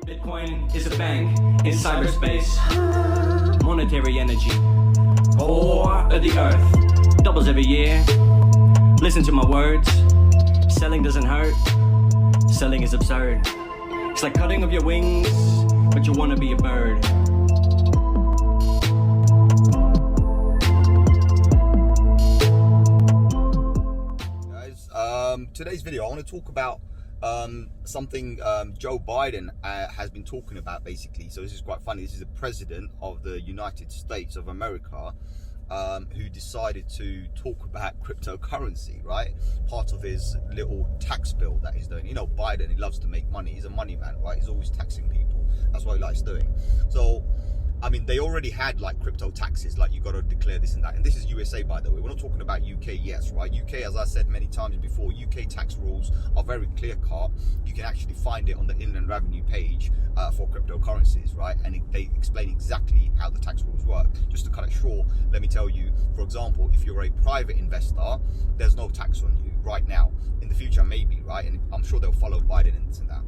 Bitcoin is a bank in cyberspace. Monetary energy, core of the earth, doubles every year. Listen to my words. Selling doesn't hurt. Selling is absurd. It's like cutting off your wings, but you want to be a bird. Guys, today's video I want to talk about something Joe Biden has been talking about, basically. So this is quite funny. This is the president of the United States of America who decided to talk about cryptocurrency, right? Part of his little tax bill that he's doing. You know, Biden, he loves to make money. He's a money man, right? He's always taxing people. That's what he likes doing. So I mean, they already had like crypto taxes, like you got to declare this and that. And this is USA, by the way. We're not talking about UK, yes, right? UK, as I said many times before, UK tax rules are very clear cut. You can actually find it on the Inland Revenue page for cryptocurrencies, right? And they explain exactly how the tax rules work. Just to cut it short, let me tell you, for example, if you're a private investor, there's no tax on you right now. In the future, maybe, right? And I'm sure they'll follow Biden and this and that.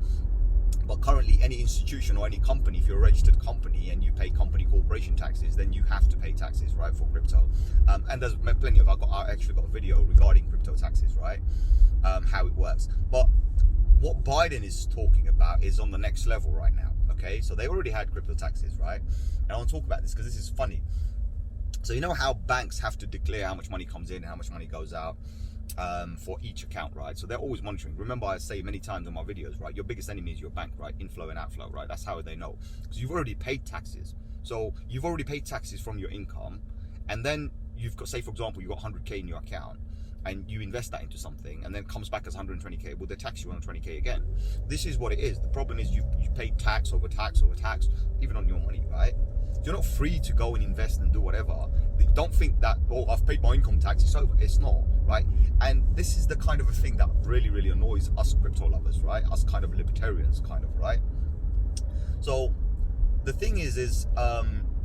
But currently, any institution or any company, if you're a registered company and you pay company corporation taxes, then you have to pay taxes, right, for crypto. And there's plenty of, I actually got a video regarding crypto taxes, right, how it works. But what Biden is talking about is on the next level right now, okay? So they already had crypto taxes, right? And I want to talk about this because this is funny. So you know how banks have to declare how much money comes in, how much money goes out? For each account, right? So they're always monitoring. Remember, I say many times in my videos, right? Your biggest enemy is your bank, right? Inflow and outflow, right? That's how they know, because you've already paid taxes. So you've already paid taxes from your income, and then you've got, say for example, you've got 100k in your account, and you invest that into something, and then it comes back as 120k. Well, they tax you on 20k again. This is what it is. The problem is you pay tax over tax over tax, even on your money, right? You're not free to go and invest and do whatever. Don't think that, oh, I've paid my income tax, it's over. It's not, right? And this is the kind of a thing that really, really annoys us crypto lovers, right? Us kind of libertarians, kind of, right? So the thing is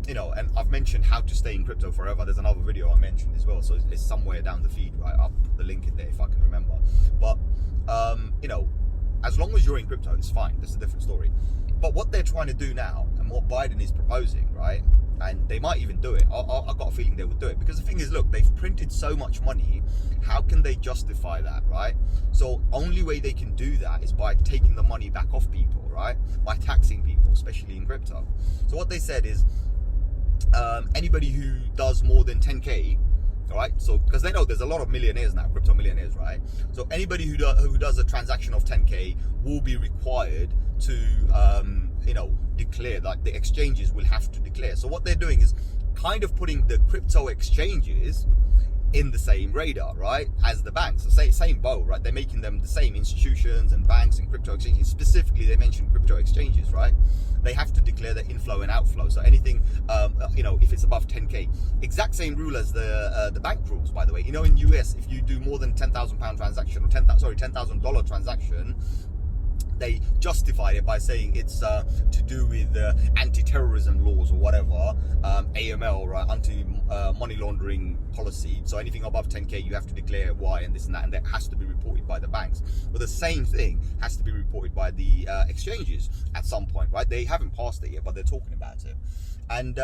you know, and I've mentioned how to stay in crypto forever. There's another video I mentioned as well. So it's somewhere down the feed, right? I'll put the link in there if I can remember. But, you know, as long as you're in crypto, it's fine. That's a different story. But what they're trying to do now, and what Biden is proposing, right? And they might even do it. I've got a feeling they would do it. Because the thing is, look, they've printed so much money. How can they justify that, right? So only way they can do that is by taking the money back off people, right? By taxing people, especially in crypto. So what they said is, anybody who does more than 10K, all right, so because they know there's a lot of millionaires now, crypto millionaires, right? So anybody who does a transaction of 10K will be required to you know, declare, like the exchanges will have to declare. So what they're doing is kind of putting the crypto exchanges in the same radar, right, as the banks. So same boat, right? They're making them the same institutions and banks and crypto exchanges. Specifically, they mentioned crypto exchanges, right? They have to declare the inflow and outflow. So anything, you know, if it's above 10K, exact same rule as the bank rules, by the way. You know, in US, if you do more than £10,000 transaction or $10,000 transaction, they justified it by saying it's to do with anti-terrorism laws or whatever, AML, right, anti-money laundering policy. So anything above 10K, you have to declare why and this and that has to be reported by the banks. But the same thing has to be reported by the exchanges at some point, right? They haven't passed it yet, but they're talking about it. And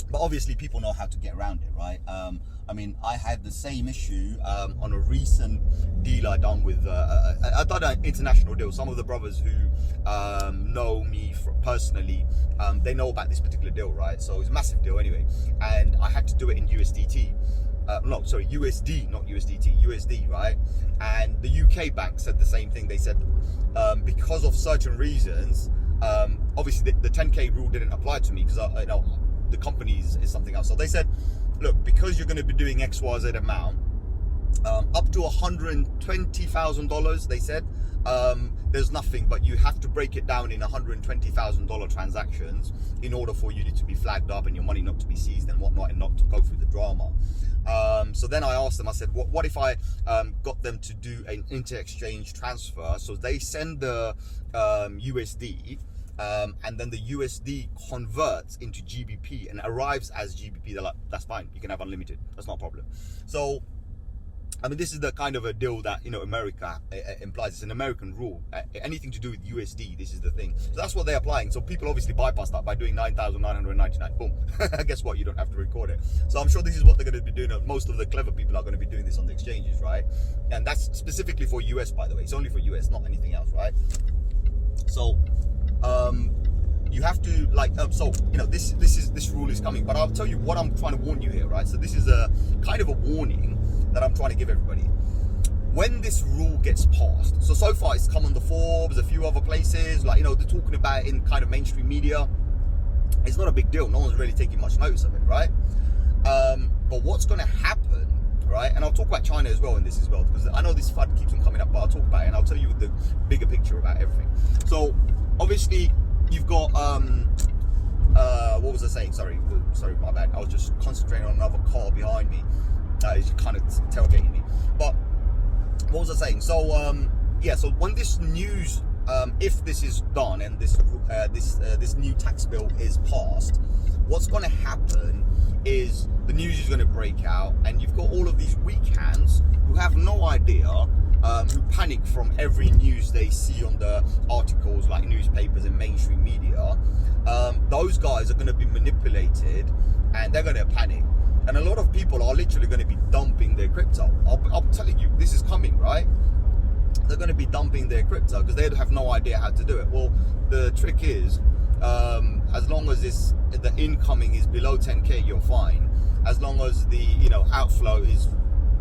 but obviously people know how to get around it, right? I mean, I had the same issue on a recent deal I done with, I done an international deal. Some of the brothers who know me personally, they know about this particular deal, right? So it's a massive deal anyway. And I had to do it in USDT. No, sorry, USD, not USDT, USD, right? And the UK bank said the same thing. They said, because of certain reasons, obviously the 10K rule didn't apply to me because you know, the companies is something else. So they said, look, because you're going to be doing XYZ amount, up to $120,000, they said, there's nothing, but you have to break it down in $120,000 transactions in order for you to be flagged up and your money not to be seized and whatnot and not to go through the drama. So then I asked them, I said, what if I got them to do an inter-exchange transfer? So they send the USD, and then the USD converts into GBP and arrives as GBP. They're like, that's fine, you can have unlimited, that's not a problem. So I mean, this is the kind of a deal that, you know, America implies. It's an American rule. Anything to do with USD, this is the thing. So that's what they're applying. So people obviously bypass that by doing 9,999. Boom. Guess what? You don't have to record it. So I'm sure this is what they're going to be doing. Most of the clever people are going to be doing this on the exchanges, right? And that's specifically for US, by the way. It's only for US, not anything else, right? So, you have to so you know this rule is coming, but I'll tell you what I'm trying to warn you here, right? So this is a kind of a warning that I'm trying to give everybody. When this rule gets passed, so far it's come on the Forbes, a few other places, like, you know, they're talking about it in kind of mainstream media. It's not a big deal. No one's really taking much notice of it, right? But what's going to happen, right? And I'll talk about China as well in this as well, because I know this FUD keeps on coming up, but I'll talk about it and I'll tell you the bigger picture about everything. So obviously you've got what was I saying? Sorry, my bad. I was just concentrating on another car behind me. It's kind of tailgating me. But what was I saying? So so when this news, if this is done and this new tax bill is passed, what's going to happen is the news is going to break out, and you've got all of these weak hands who have no idea, who panic from every news they see on the articles like newspapers and mainstream media. Those guys are going to be manipulated and they're going to panic. And a lot of people are literally going to be dumping their crypto. I'm telling you, this is coming, right? They're going to be dumping their crypto because they have no idea how to do it. Well, the trick is, as long as the incoming is below 10K, you're fine. As long as the outflow is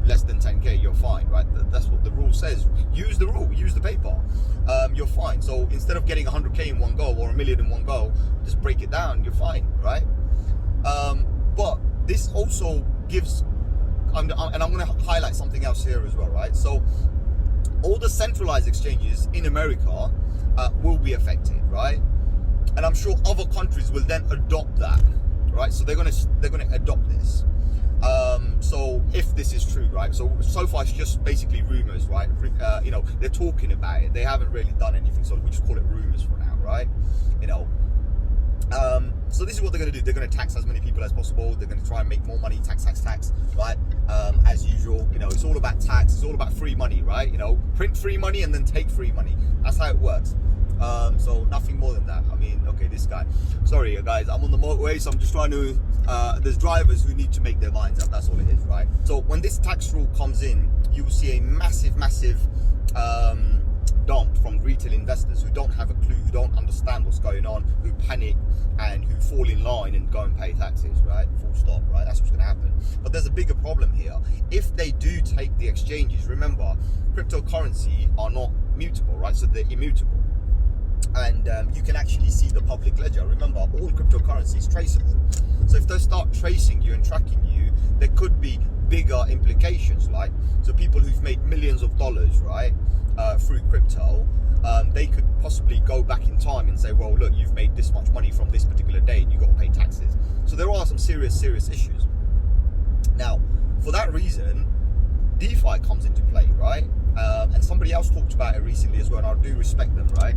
less than 10K, you're fine, right? That's what the rule says. Use the rule, use the paper. You're fine. So instead of getting 100K in one go or 1 million in one go, just break it down. You're fine, right? But this also gives, and I'm going to highlight something else here as well, right? So all the centralized exchanges in America will be affected, right? And I'm sure other countries will then adopt that, right? So they're gonna adopt this. So if this is true, right? So far it's just basically rumors, right? They're talking about it. They haven't really done anything, so we just call it rumors for now, right? So this is what they're going to do. They're going to tax as many people as possible. They're going to try and make more money, tax, right? As usual, it's all about tax. It's all about free money, right? Print free money and then take free money. That's how it works. So nothing more than that. I mean, okay, this guy. Sorry, guys, I'm on the motorway, so I'm just trying to. There's drivers who need to make their minds up. That's all it is, right? So when this tax rule comes in, you will see a massive dump from retail investors who don't have a clue, who don't understand what's going on, who panic and who fall in line and go and pay taxes, right? Full stop, right? That's what's going to happen. But there's a bigger problem here. If they do take the exchanges, remember, cryptocurrency are not mutable, right? So they're immutable. And you can actually see the public ledger. Remember, all cryptocurrency is traceable. So if they start tracing you and tracking you, there could be bigger implications, right? So people who've made millions of dollars, right, through crypto, they could possibly go back in time and say, well, look, you've made this much money from this particular date and you've got to pay taxes. So there are some serious issues. Now, for that reason, DeFi comes into play, right? And somebody else talked about it recently as well, and I do respect them, right?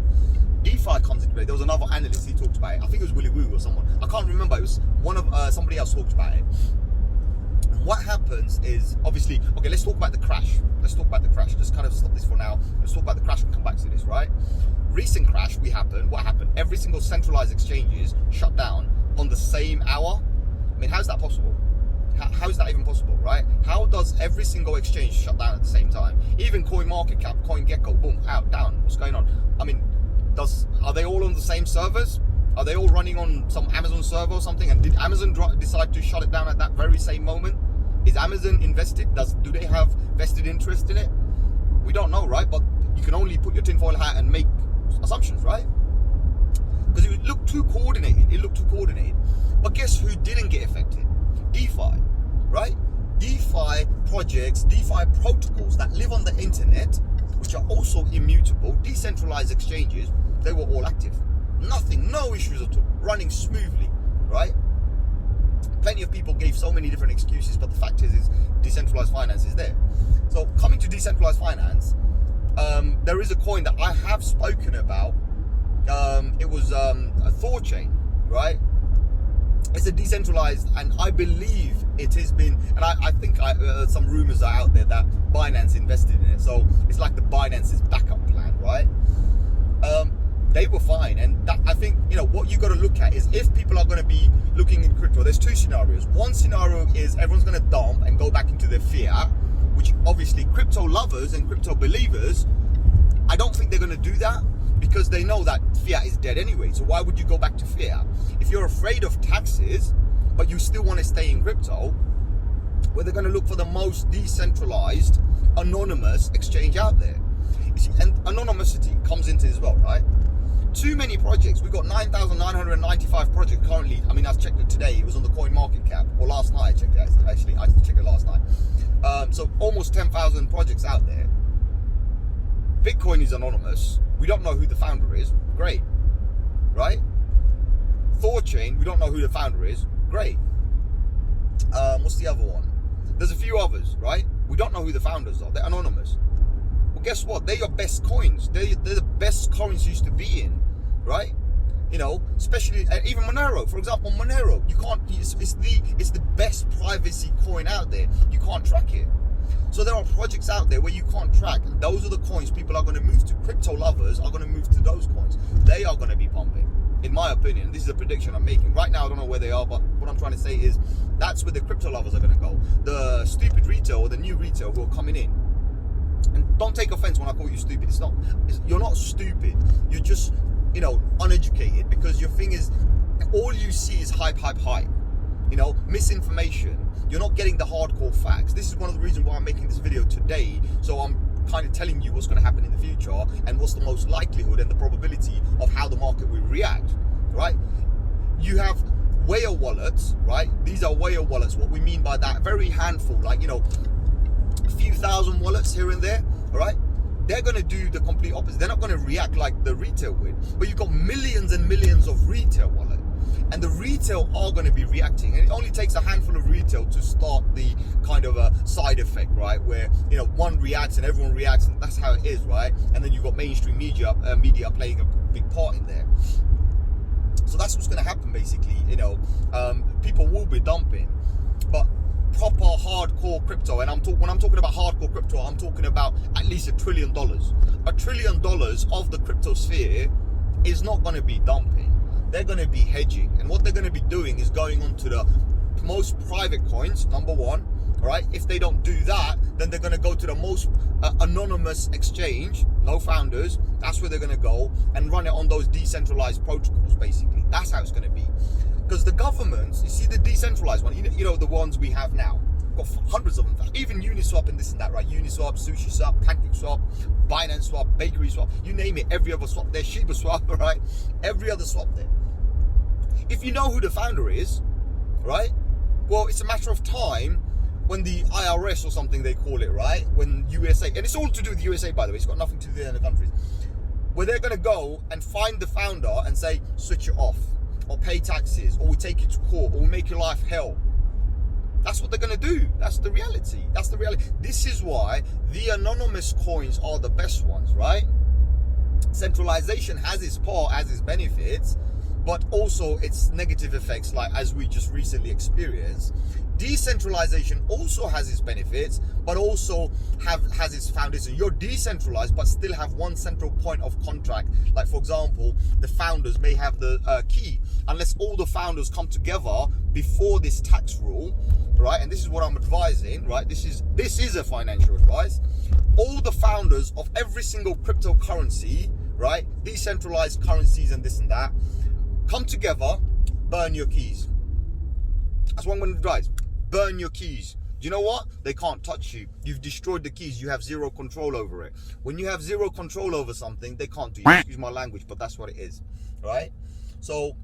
DeFi comes into play. There was another analyst, he talked about it. I think it was Willy Woo or someone. I can't remember. It was one of somebody else talked about it. And what happens is, obviously, okay, let's talk about the crash. Just kind of stop this for now. Let's talk about the crash and come back to this, right? Recent crash, what happened? Every single centralized exchanges shut down on the same hour. I mean, how's that possible? How is that even possible, right? How does every single exchange shut down at the same time? Even CoinMarketCap, CoinGecko, boom, out, down. What's going on? I mean, are they all on the same servers? Are they all running on some Amazon server or something? And did Amazon decide to shut it down at that very same moment? Is Amazon invested? Do they have vested interest in it? We don't know, right? But you can only put your tinfoil hat and make assumptions, right? Because it looked too coordinated. But guess who didn't get affected? DeFi, right? DeFi projects, DeFi protocols that live on the internet, which are also immutable, decentralized exchanges, they were all active. Nothing, no issues at all, running smoothly, right? Plenty of people gave so many different excuses, but the fact is decentralized finance is there. So coming to decentralized finance, there is a coin that I have spoken about. It was a Thor chain, right? it's a decentralized, and I believe it has been, and I think some rumors are out there that Binance invested in it, so it's like the Binance's backup plan, right? They were fine, and that, I think, you know, what you got to look at is if people are going to be looking in crypto, there's two scenarios. One scenario is everyone's going to dump and go back into their fiat, which obviously crypto lovers and crypto believers, I don't think they're going to do that, because they know that fiat is dead anyway. So why would you go back to fiat? If you're afraid of taxes, but you still want to stay in crypto, well, they're going to look for the most decentralized, anonymous exchange out there. You see, and anonymity comes into as well, right? Too many projects. We've got 9,995 projects currently. I mean, I checked it today. It was on the coin market cap, or last night I checked it. Actually, I checked it last night. So almost 10,000 projects out there. Bitcoin is anonymous. We don't know who the founder is. Great, right? Thorchain, we don't know who the founder is. Great. What's the other one? There's a few others, right? We don't know who the founders are. They're anonymous. Well, guess what? They're your best coins. They're the best currencies to be in, right? You know, especially even Monero. For example, Monero, you can't. It's the best privacy coin out there. You can't track it. So there are projects out there where you can't track, and those are the coins people are going to move to. Crypto lovers are going to move to those coins. They are going to be pumping, in my opinion. This is a prediction I'm making. Right now, I don't know where they are, but what I'm trying to say is that's where the crypto lovers are going to go. The stupid retail or the new retail who are coming in. And don't take offense when I call you stupid. You're not stupid. You're just, you know, uneducated, because your thing is, all you see is hype. You know, misinformation. You're not getting the hardcore facts. This is one of the reasons why I'm making this video today. So I'm kind of telling you what's going to happen in the future and what's the most likelihood and the probability of how the market will react, right? You have whale wallets, right? These are whale wallets. What we mean by that, very handful, like, you know, a few thousand wallets here and there, all right? They're going to do the complete opposite. They're not going to react like the retail would, but you've got millions and millions of retail wallets. And the retail are going to be reacting, and it only takes a handful of retail to start the kind of a side effect, right? Where, you know, one reacts and everyone reacts, and that's how it is, right? And then you've got mainstream media playing a big part in there. So that's what's going to happen, basically. You know, people will be dumping, but proper hardcore crypto, and when I'm talking about hardcore crypto, I'm talking about at least $1 trillion. $1 trillion of the crypto sphere is not going to be dumping. They're going to be hedging, and what they're going to be doing is going on to the most private coins, number one, right? If they don't do that, then they're going to go to the most anonymous exchange, no founders. That's where they're going to go and run it on those decentralized protocols, basically. That's how it's going to be. Because the governments, you see the decentralized one, you know the ones we have now, got hundreds of them, even Uniswap and this and that, right? Uniswap, SushiSwap, PancakeSwap, Binance Swap, Bakery Swap, you name it, every other swap there, Shiba Swap, right? Every other swap there. If you know who the founder is, right? Well, it's a matter of time when the IRS or something they call it, right? When USA, and it's all to do with USA, by the way, it's got nothing to do with the other countries, where they're going to go and find the founder and say, switch it off, or pay taxes, or we take you to court, or we make your life hell. That's what they're going to do. That's the reality. That's the reality. This is why the anonymous coins are the best ones, right? Centralization has its part, has its benefits, but also its negative effects, like as we just recently experienced. Decentralization also has its benefits, but also has its foundation. You're decentralized, but still have one central point of contract. Like, for example, the founders may have the key. Unless all the founders come together before this tax rule, right? And this is what I'm advising, right? This is a financial advice. All the founders of every single cryptocurrency, right? Decentralized currencies and this and that, come together, burn your keys. That's what I'm going to advise. Burn your keys. Do you know what? They can't touch you. You've destroyed the keys. You have zero control over it. When you have zero control over something, they can't do. Excuse my language, but that's what it is, right? So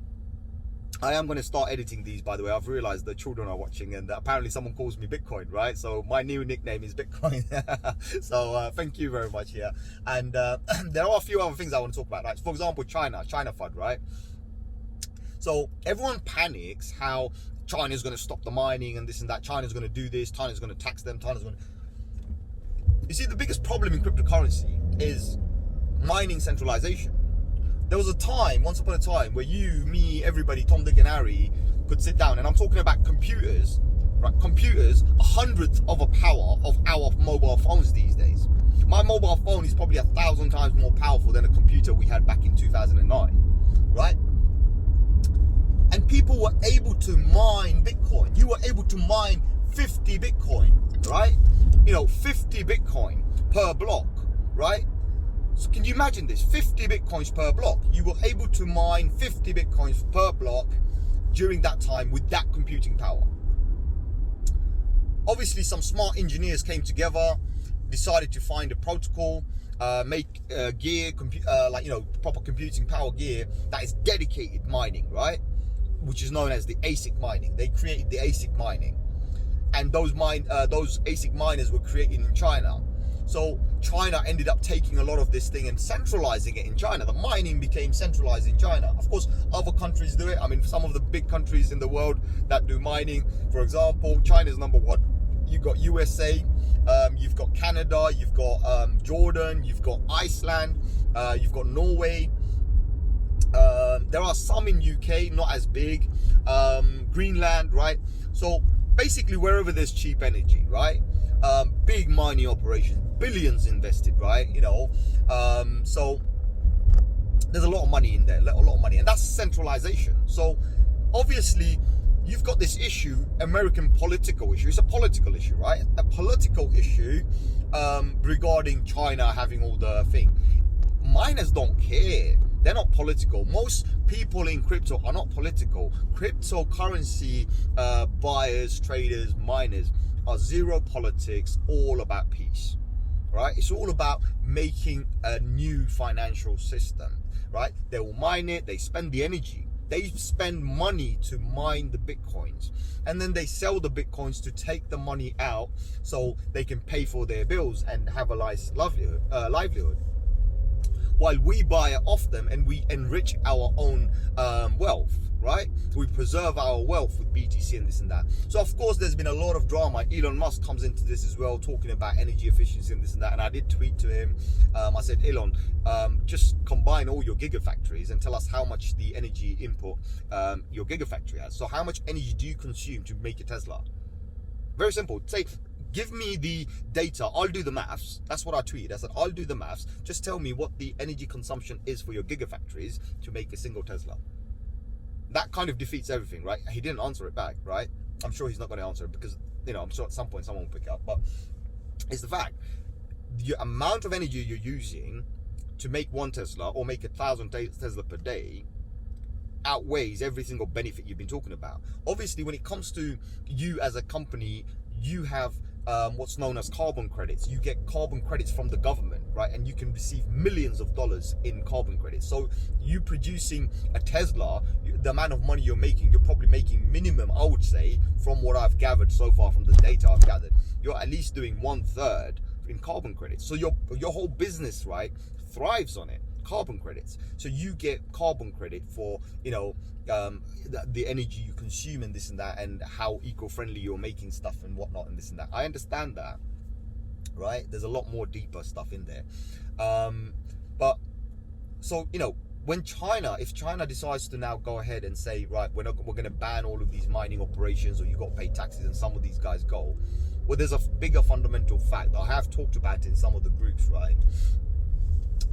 I am going to start editing these, by the way. I've realized the children are watching, and apparently someone calls me Bitcoin, right? So my new nickname is Bitcoin. So thank you very much here. And there are a few other things I want to talk about. Right? For example, China FUD, right? So everyone panics how China's going to stop the mining and this and that. China's going to do this. China's going to tax them. China's going to... You see, the biggest problem in cryptocurrency is mining centralization. there was a time, once upon a time, where you, me, everybody, Tom, Dick and Harry could sit down, and I'm talking about computers, right? Computers, 100th of a power of our mobile phones these days. My mobile phone is probably 1,000 times more powerful than a computer we had back in 2009, right? And people were able to mine Bitcoin. You were able to mine 50 Bitcoin, right? 50 Bitcoin per block, right? So can you imagine this? 50 Bitcoins per block. You were able to mine 50 Bitcoins per block during that time with that computing power. Obviously, some smart engineers came together, decided to find a protocol, make gear, proper computing power gear that is dedicated mining, right? Which is known as the ASIC mining. They created the ASIC mining, and those ASIC miners were created in China. So China ended up taking a lot of this thing and centralizing it in China. The mining became centralized in China. Of course, other countries do it. I mean, some of the big countries in the world that do mining, for example, China's number one. You've got USA, you've got Canada, you've got Jordan, you've got Iceland, you've got Norway. There are some in UK, not as big. Greenland, right? So basically, wherever there's cheap energy, right? Big mining operations, billions invested, right? So there's a lot of money in there, a lot of money, and that's centralization. So obviously, you've got this issue, American political issue. It's a political issue, right? A political issue regarding China having all the thing. Miners don't care. They're not political. Most people in crypto are not political. Cryptocurrency buyers, traders, miners are zero politics, all about peace, right? It's all about making a new financial system, right? They will mine it, they spend the energy. They spend money to mine the Bitcoins, and then they sell the Bitcoins to take the money out so they can pay for their bills and have a nice livelihood. While we buy it off them and we enrich our own wealth, right? We preserve our wealth with BTC and this and that. So of course there's been a lot of drama. Elon Musk comes into this as well, talking about energy efficiency and this and that. And I did tweet to him. I said, Elon, just combine all your gigafactories and tell us how much the energy input your gigafactory has. So how much energy do you consume to make a Tesla? Very simple. Say, give me the data, I'll do the maths. That's what I tweeted. I said, I'll do the maths. Just tell me what the energy consumption is for your gigafactories to make a single Tesla. That kind of defeats everything, right? He didn't answer it back, right? I'm sure he's not going to answer it because, I'm sure at some point someone will pick it up. But it's the fact, the amount of energy you're using to make one Tesla or make 1,000 Tesla per day outweighs every single benefit you've been talking about. Obviously, when it comes to you as a company, you have what's known as carbon credits. You get carbon credits from the government, right? And you can receive millions of dollars in carbon credits. So you producing a Tesla, the amount of money you're probably making minimum, I would say, from what I've gathered so far, from the data I've gathered, you're at least doing 1/3 in carbon credits. So your whole business, right, thrives on it. Carbon credits. So you get carbon credit for the energy you consume and this and that, and how eco-friendly you're making stuff and whatnot and this and that. I understand that, right? There's a lot more deeper stuff in there. But so if China decides to now go ahead and say, right, we're going to ban all of these mining operations, or you got to pay taxes, and some of these guys go, well, there's a bigger fundamental fact. I have talked about it in some of the groups, right?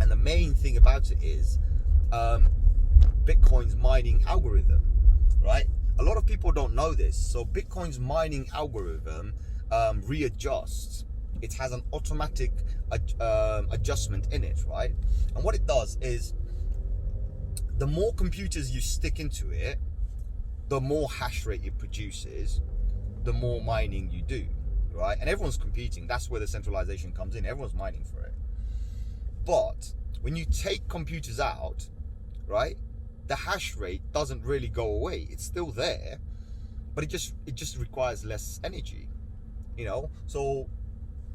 And the main thing about it is Bitcoin's mining algorithm, right? A lot of people don't know this. So Bitcoin's mining algorithm readjusts. It has an automatic adjustment in it, right? And what it does is, the more computers you stick into it, the more hash rate it produces, the more mining you do, right? And everyone's competing. That's where the centralization comes in. Everyone's mining for it. But when you take computers out, right, the hash rate doesn't really go away. It's still there, but it just requires less energy, So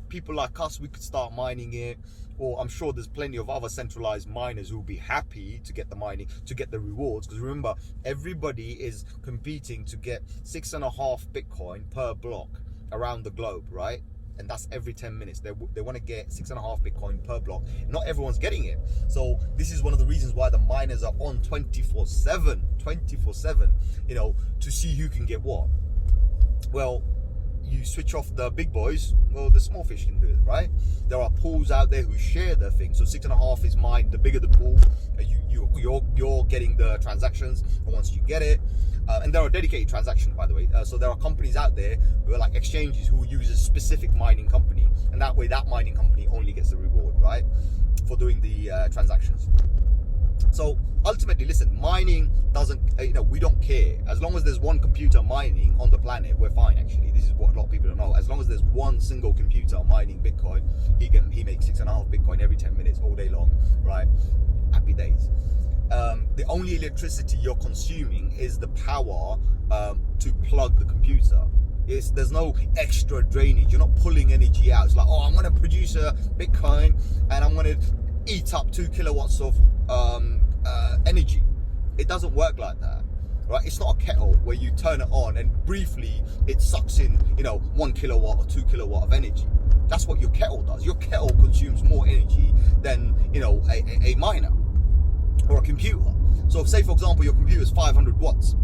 people like us, we could start mining it, or I'm sure there's plenty of other centralized miners who will be happy to get the mining, to get the rewards. Because remember, everybody is competing to get 6.5 Bitcoin per block around the globe, right? and that's every 10 minutes. They want to get 6.5 Bitcoin per block. Not everyone's getting it. So this is one of the reasons why the miners are on 24/7, you know, to see who can get what. Well, you switch off the big boys, well, the small fish can do it, right? There are pools out there who share their thing. So 6.5 is mine. The bigger the pool, you're getting the transactions. And once you get it, and there are dedicated transactions, by the way. So there are companies out there who are like exchanges who use a specific mining company, and that way that mining company only gets the reward, right, for doing the transactions. So ultimately, listen, mining doesn't, you know, we don't care. As long as there's one computer mining on the planet, we're fine, actually. This is what a lot of people don't know. As long as there's one single computer mining Bitcoin, he makes 6.5 Bitcoin every 10 minutes all day long, right? Happy days. The only electricity you're consuming is the power to plug the computer. There's no extra drainage. You're not pulling energy out. It's like, oh, I'm going to produce a Bitcoin and I'm going to eat up 2 kilowatts of energy. It doesn't work like that, right? It's not a kettle where you turn it on and briefly it sucks in, you know, 1 kilowatt or 2 kilowatt of energy. That's what your kettle does. Your kettle consumes more energy than, you know, a miner or a computer. So say, for example, your computer is 500 watts.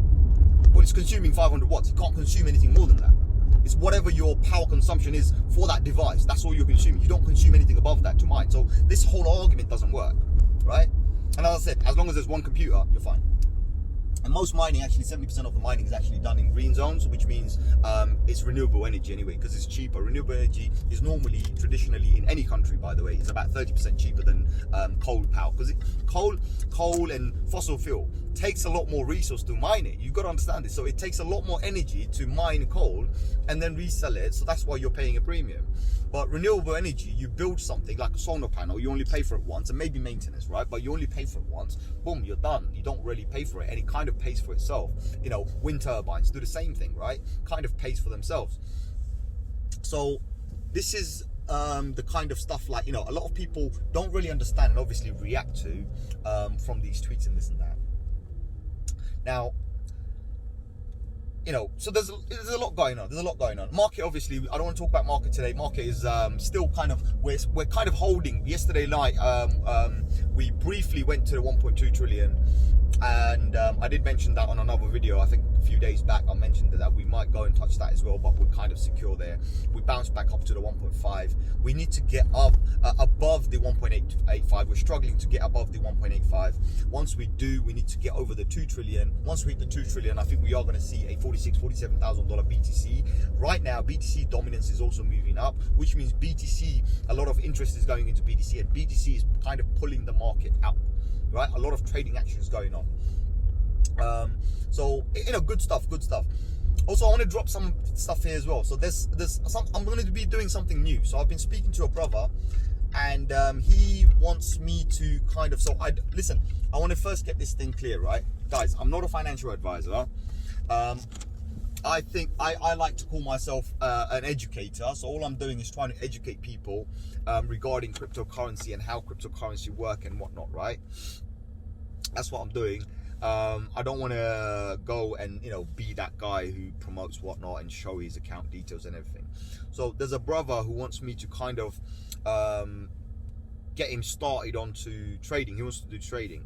Well, it's consuming 500 watts. It can't consume anything more than that. It's whatever your power consumption is for that device. That's all you're consuming. You don't consume anything above that to mine. So this whole argument doesn't work, right? And as I said, as long as there's one computer, you're fine. And most mining, actually 70% of the mining is actually done in green zones, which means it's renewable energy anyway, because it's cheaper. Renewable energy is normally, traditionally, in any country, by the way, is about 30% cheaper than coal power, because coal and fossil fuel takes a lot more resource to mine it. You've got to understand this. So it takes a lot more energy to mine coal and then resell it. So that's why you're paying a premium. But renewable energy, you build something like a solar panel, you only pay for it once, and maybe maintenance, right? But you only pay for it once, boom, you're done. You don't really pay for it, and it kind of pays for itself. You know, wind turbines do the same thing, right? Kind of pays for themselves. So this is the kind of stuff, like, you know, a lot of people don't really understand and obviously react to from these tweets and this and that. Now, you know, so there's a lot going on. There's a lot going on. Market, obviously, I don't want to talk about market today. Market is still kind of, we're kind of holding. Yesterday night, we briefly went to the 1.2 trillion. And I did mention that on another video. I think a few days back I mentioned that we might go and touch that as well, but we're kind of secure there. We bounced back up to the 1.5. We need to get up above the 1.85. We're struggling to get above the 1.85. Once we do, we need to get over the 2 trillion. Once we hit the 2 trillion, I think we are going to see a $47,000 BTC. Right now, BTC dominance is also moving up, which means BTC, a lot of interest is going into BTC, and BTC is kind of pulling the market out. Right, a lot of trading action is going on. So, you know, good stuff. Also, I want to drop some stuff here as well. So there's some, I'm going to be doing something new. So I've been speaking to a brother, and he wants me to kind of, listen, I want to first get this thing clear, right? Guys, I'm not a financial advisor. I think I like to call myself an educator. So all I'm doing is trying to educate people regarding cryptocurrency and how cryptocurrency work and whatnot, right? That's what I'm doing. I don't want to go and, you know, be that guy who promotes whatnot and show his account details and everything. So there's a brother who wants me to kind of get him started onto trading. He wants to do trading.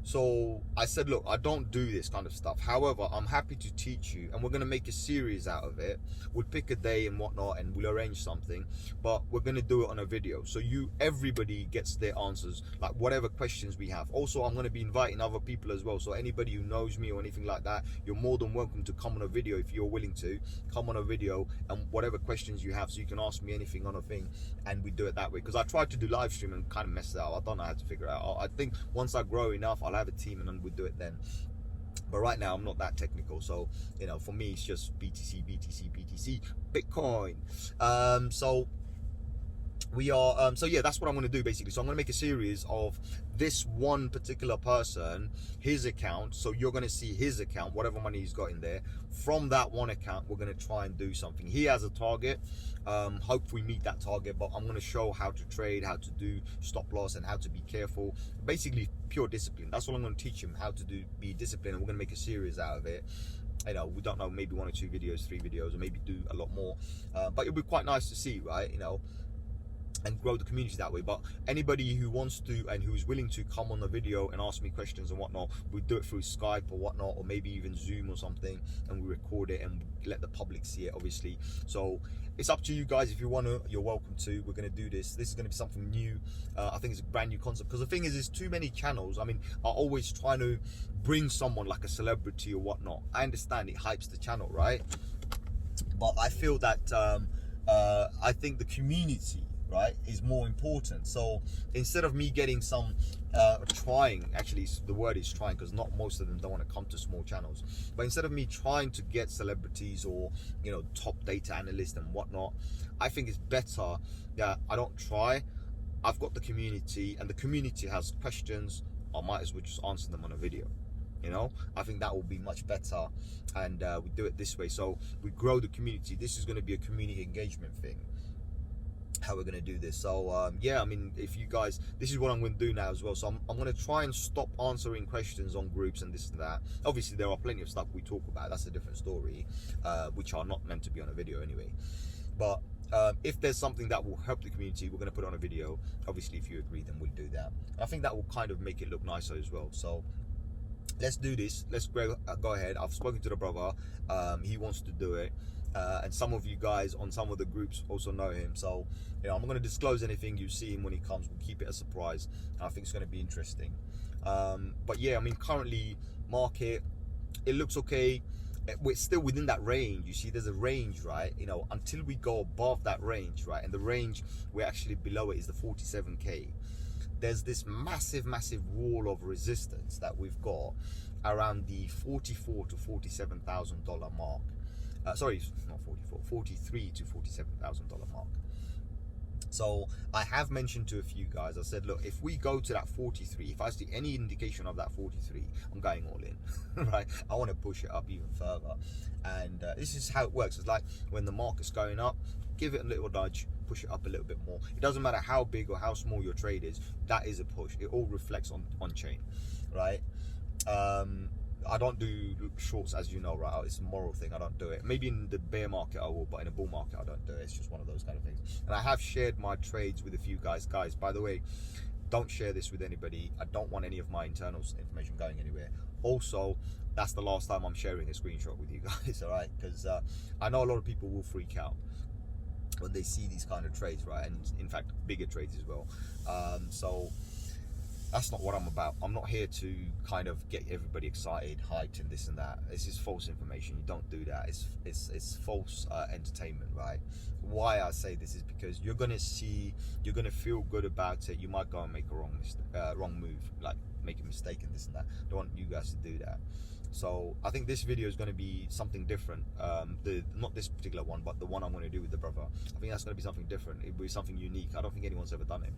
So I said, look, I don't do this kind of stuff. However, I'm happy to teach you, and we're going to make a series out of it. We'll pick a day and whatnot, and we'll arrange something, but we're going to do it on a video. So everybody gets their answers, like whatever questions we have. Also, I'm going to be inviting other people as well. So anybody who knows me or anything like that, you're more than welcome to come on a video if you're willing to. Come on a video, and whatever questions you have, so you can ask me anything on a thing, and we do it that way. Because I tried to do live stream and kind of messed it up. I don't know how to figure it out. I think once I grow enough, I'll have a team and then we'll do it then. But right now I'm not that technical, so, you know, for me it's just BTC, Bitcoin. So we are so yeah, that's what I'm going to do basically. So I'm going to make a series of this one particular person, his account. So you're going to see his account, whatever money he's got in there. From that one account, we're going to try and do something. He has a target. Hope we meet that target, but I'm going to show how to trade, how to do stop loss, and how to be careful. Basically pure discipline. That's what I'm going to teach him, how to do, be disciplined. And we're going to make a series out of it. You know, we don't know, maybe 1 or 2 videos, 3 videos, or maybe do a lot more, but it'll be quite nice to see, right? You know, and grow the community that way. But anybody who wants to and who's willing to come on the video and ask me questions and whatnot, we do it through Skype or whatnot, or maybe even Zoom or something, and we record it and let the public see it, obviously. So it's up to you guys. If you want to, you're welcome to. We're going to do this. This is going to be something new. I think it's a brand new concept, because the thing is, there's too many channels. I mean, are always trying to bring someone like a celebrity or whatnot. I understand it hypes the channel, right? But I feel that I think the community, right, is more important. So instead of me getting some trying, actually the word is trying, because not most of them don't want to come to small channels, but instead of me trying to get celebrities or, you know, top data analysts and whatnot, I think it's better that I don't try. I've got the community, and the community has questions. I might as well just answer them on a video. You know, I think that will be much better, and we do it this way. So we grow the community. This is going to be a community engagement thing, how we're going to do this. So yeah, I mean, if you guys, this is what I'm going to do now as well. So I'm going to try and stop answering questions on groups and this and that. Obviously there are plenty of stuff we talk about, that's a different story, which are not meant to be on a video anyway. But if there's something that will help the community, we're going to put it on a video. Obviously if you agree, then we'll do that. I think that will kind of make it look nicer as well. So let's do this. Let's go ahead. I've spoken to the brother. He wants to do it. And some of you guys on some of the groups also know him. So, you know, I'm not going to disclose anything. You see him when he comes. We'll keep it a surprise. And I think it's going to be interesting. But yeah, I mean, currently market, it looks okay. We're still within that range. You see, there's a range, right? You know, until we go above that range, right? And the range, we're actually below it, is the 47K. There's this massive wall of resistance that we've got around the $44,000 to $47,000 mark. Sorry, not 44, 43 to $47,000 mark. So I have mentioned to a few guys, I said, look, if we go to that 43, if I see any indication of that 43, I'm going all in, right? I want to push it up even further. And this is how it works. It's like when the market's going up, give it a little nudge, push it up a little bit more. It doesn't matter how big or how small your trade is, that is a push. It all reflects on chain, right? I don't do shorts, as you know, right? It's a moral thing. I don't do it. Maybe in the bear market I will, but in a bull market I don't do it. It's just one of those kind of things. And I have shared my trades with a few guys. Guys, by the way, don't share this with anybody. I don't want any of my internal information going anywhere. Also, that's the last time I'm sharing a screenshot with you guys, all right? Because I know a lot of people will freak out when they see these kind of trades, right? And in fact, bigger trades as well. So that's not what I'm about. I'm not here to kind of get everybody excited, hyped, and this and that. This is false information. You don't do that. It's false entertainment, right? Why I say this is because you're gonna feel good about it. You might go and make a wrong move, like make a mistake and this and that. Don't want you guys to do that. So I think this video is going to be something different. Not this particular one, but the one I'm going to do with the brother. I think that's going to be something different. It will be something unique. I don't think anyone's ever done it.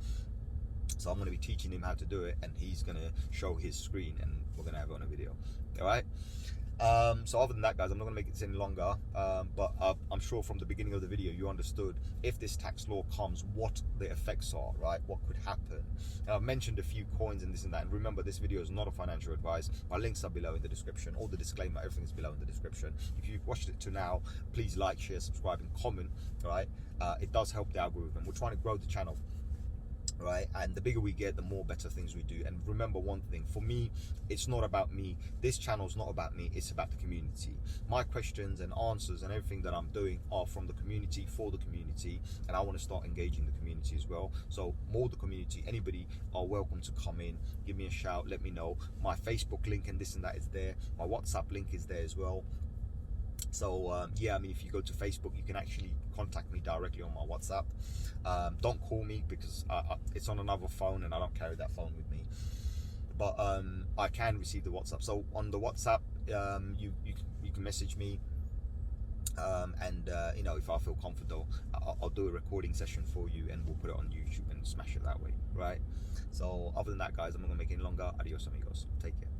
So I'm going to be teaching him how to do it, and he's going to show his screen, and we're going to have it on a video. All right. So other than that, guys, I'm not going to make it any longer, but I'm sure from the beginning of the video you understood if this tax law comes, what the effects are, right? What could happen. And I've mentioned a few coins and this and that, and remember, this video is not a financial advice. My links are below in the description. All the disclaimer, everything is below in the description. If you've watched it to now, please like, share, subscribe, and comment. All right. It does help the algorithm. We're trying to grow the channel, right? And the bigger we get, the more better things we do. And remember one thing, for me, it's not about me. This channel is not about me, it's about the community. My questions and answers and everything that I'm doing are from the community, for the community, and I want to start engaging the community as well. So more the community, anybody are welcome to come in, give me a shout, let me know. My Facebook link and this and that is there. My WhatsApp link is there as well. So yeah, I mean, if you go to Facebook, you can actually contact me directly on my WhatsApp. Don't call me because it's on another phone and I don't carry that phone with me. But I can receive the WhatsApp. So on the WhatsApp, you can message me. You know, if I feel comfortable, I'll do a recording session for you and we'll put it on YouTube and smash it that way, right? So other than that, guys, I'm not gonna make it any longer. Adios amigos, take care.